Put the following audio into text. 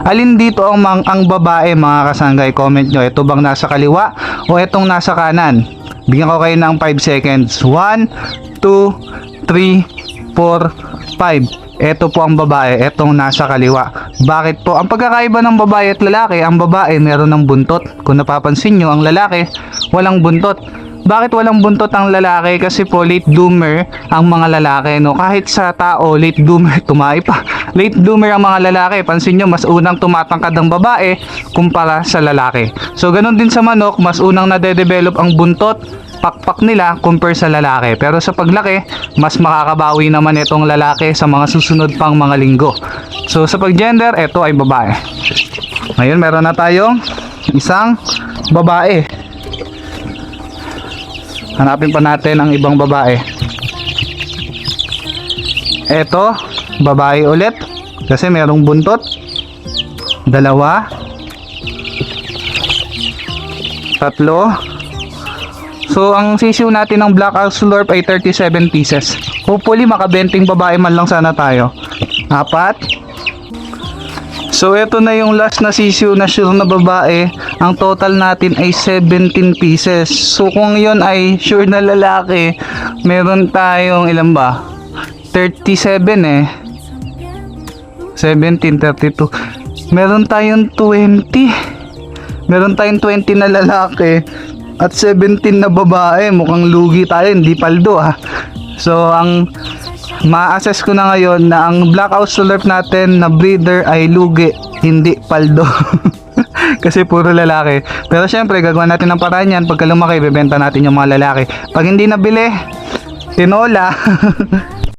Alin dito ang babae mga kasanggay? Comment nyo. Ito bang nasa kaliwa o itong nasa kanan? Bigyan ko kayo ng 5 seconds. 1, 2, 3, 4, 5. Ito po ang babae, etong nasa kaliwa. Bakit po? Ang pagkakaiba ng babae at lalaki, ang babae meron ng buntot. Kung napapansin nyo, ang lalaki walang buntot. Bakit walang buntot ang lalaki? Kasi po late bloomer ang mga lalaki, no? Kahit sa tao, late bloomer, tumay pa. Late bloomer ang mga lalaki. Pansin nyo, mas unang tumatangkad ang babae kumpara sa lalaki. So, ganun din sa manok, mas unang nade-develop ang buntot, pakpak nila compare sa lalaki. Pero sa paglaki, mas makakabawi naman itong lalaki sa mga susunod pang mga linggo. So, sa pag-gender, ito ay babae. Ngayon, meron na tayong isang babae. Hanapin pa natin ang ibang babae. Eto, babae ulit. Kasi merong buntot. Dalawa. Tatlo. So, ang sisiw natin ng Black Axolotl ay 37 pieces. Hopefully, makabenting babae man lang sana tayo. 4. So, ito na yung last na sisiw na sure na babae. Ang total natin ay 17 pieces. So, kung yun ay sure na lalaki, meron tayong ilan ba? 37 eh. 17, 32. Meron tayong 20. Meron tayong 20 na lalaki at 17 na babae. Mukhang lugi tayo, hindi paldo ah. So, ang ma-assess ko na ngayon na ang Black Axolotl natin na breeder ay lugi, hindi paldo. Kasi puro lalaki. Pero syempre, gagawin natin ng paraan yan. Pagka lumaki, bibenta natin yung mga lalaki. Pag hindi nabili, tinola.